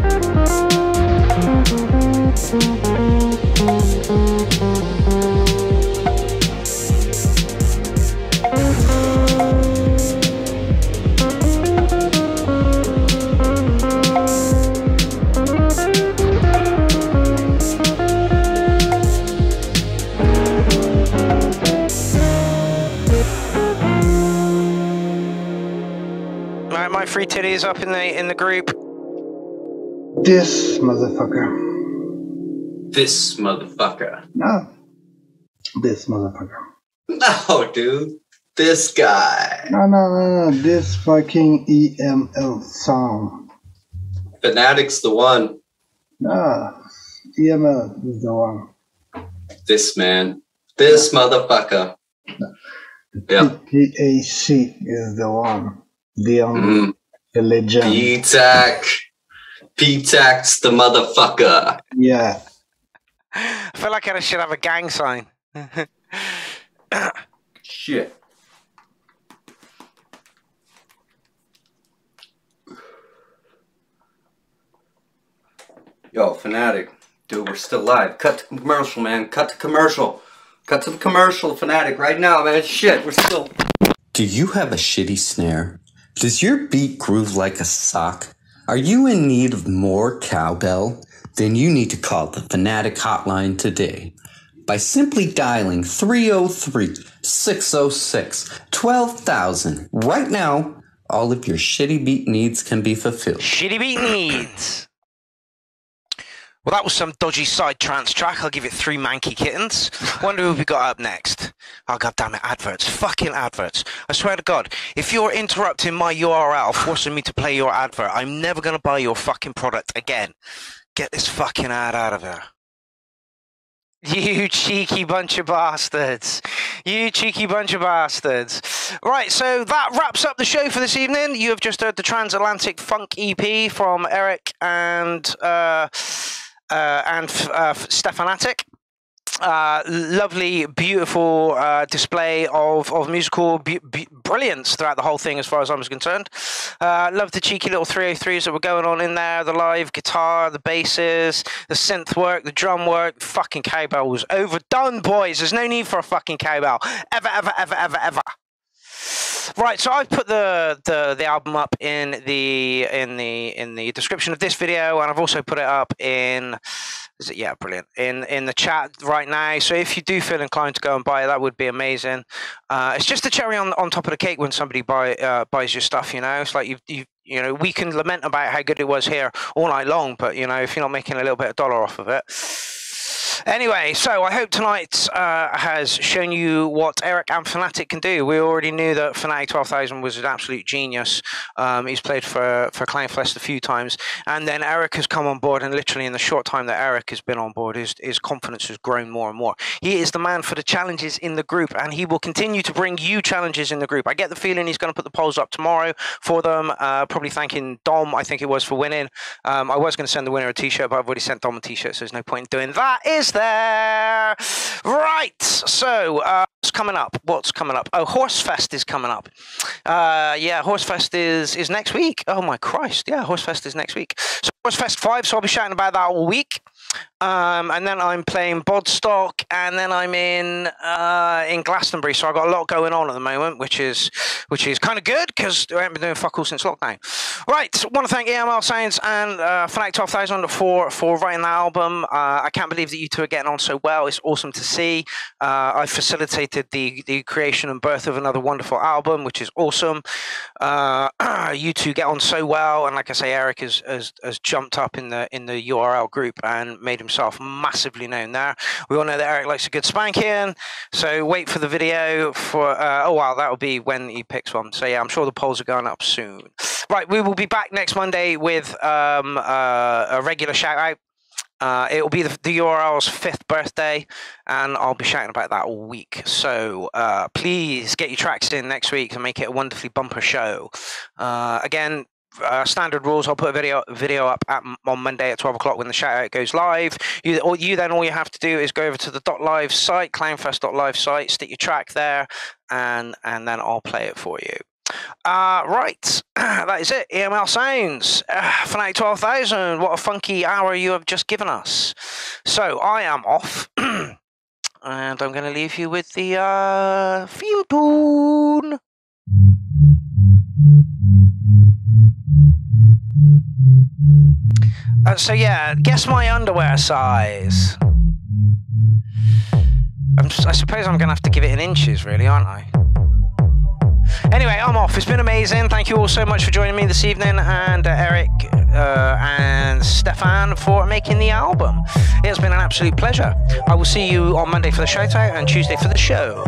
My free titty is up in the group. This motherfucker. This motherfucker. No. This motherfucker. No, dude. This guy. No. This fucking EML song. Fanatic's the one. No. EML is the one. This man. This motherfucker. No. Yep. PAC is the one. The legend. P-Tac's the motherfucker. Yeah. I feel like I should have a gang sign. Shit. Yo, Fanatic. Dude, we're still live. Cut to commercial, man. Cut to commercial. Cut to the commercial, Fanatic, right now, man. Shit, we're still... Do you have a shitty snare? Does your beat groove like a sock? Are you in need of more cowbell? Then you need to call the Fanatic hotline today. by simply dialing 303-606-12,000. Right now, all of your shitty beat needs can be fulfilled. Shitty beat needs. Well, that was some dodgy side trance track. I'll give it 3 manky kittens. Wonder who we got up next. Oh, goddammit, adverts. Fucking adverts. I swear to God, if you're interrupting my URL, forcing me to play your advert, I'm never going to buy your fucking product again. Get this fucking ad out of here. You cheeky bunch of bastards. You cheeky bunch of bastards. Right, so that wraps up the show for this evening. You have just heard the Transatlantic Funk EP from Eric and Stefanatic. Lovely, beautiful display of musical brilliance throughout the whole thing as far as I was concerned. Love the cheeky little 303s that were going on in there, the live guitar, the basses, the synth work, the drum work. Fucking cowbell was overdone, boys. There's no need for a fucking cowbell. Ever. Right, so I've put the album up in the description of this video, and I've also put it up in brilliant in the chat right now. So if you do feel inclined to go and buy it, that would be amazing. It's just the cherry on top of the cake when somebody buys your stuff. You know, it's like you know, we can lament about how good it was here all night long, but you know, if you're not making a little bit of dollar off of it. Anyway, so I hope tonight has shown you what Eric and Fanatic can do. We already knew that Fanatic 12,000 was an absolute genius. He's played for Clownfest a few times, and then Eric has come on board, and literally in the short time that Eric has been on board, his confidence has grown more and more. He is the man for the challenges in the group, and he will continue to bring you challenges in the group. I get the feeling he's going to put the polls up tomorrow for them, probably thanking Dom, I think it was, for winning. I was going to send the winner a t-shirt, but I've already sent Dom a t-shirt, so there's no point in doing that, is there? Right, so what's coming up? Oh, Horsefest is coming up. Yeah, Horsefest is next week. Oh my Christ, yeah, Horsefest is next week. So Horsefest 5, so I'll be shouting about that all week. And then I'm playing Bodstock, and then I'm in Glastonbury. So I've got a lot going on at the moment, which is kind of good because I haven't been doing fuck all since lockdown. Right, want to thank EML Sounds and Fanatic 12,000 for writing that album. I can't believe that you two are getting on so well. It's awesome to see. I facilitated the creation and birth of another wonderful album, which is awesome. You two get on so well, and like I say, Eric has jumped up in the URL group and made himself massively known there. We all know that Eric likes a good spanking, so wait for the video for that'll be when he picks one. So yeah, I'm sure the polls are going up soon. Right, we will be back next Monday with a regular shout out. It will be the URL's 5th birthday, and I'll be shouting about that all week. So please get your tracks in next week and make it a wonderfully bumper show. Again, standard rules. I'll put a video up on Monday at 12 o'clock when the shout out goes live. All you have to do is go over to the .live site, clownfest.live site, stick your track there, and then I'll play it for you. Right, that is it. EML Sounds, Fanatic 12,000. What a funky hour you have just given us. So I am off, and I'm going to leave you with the field tune. So yeah, guess my underwear size. I suppose I'm going to have to give it in inches, really, aren't I? Anyway, I'm off. It's been amazing. Thank you all so much for joining me this evening, and Eric and Stefan for making the album. It has been an absolute pleasure. I will see you on Monday for the shout out and Tuesday for the show.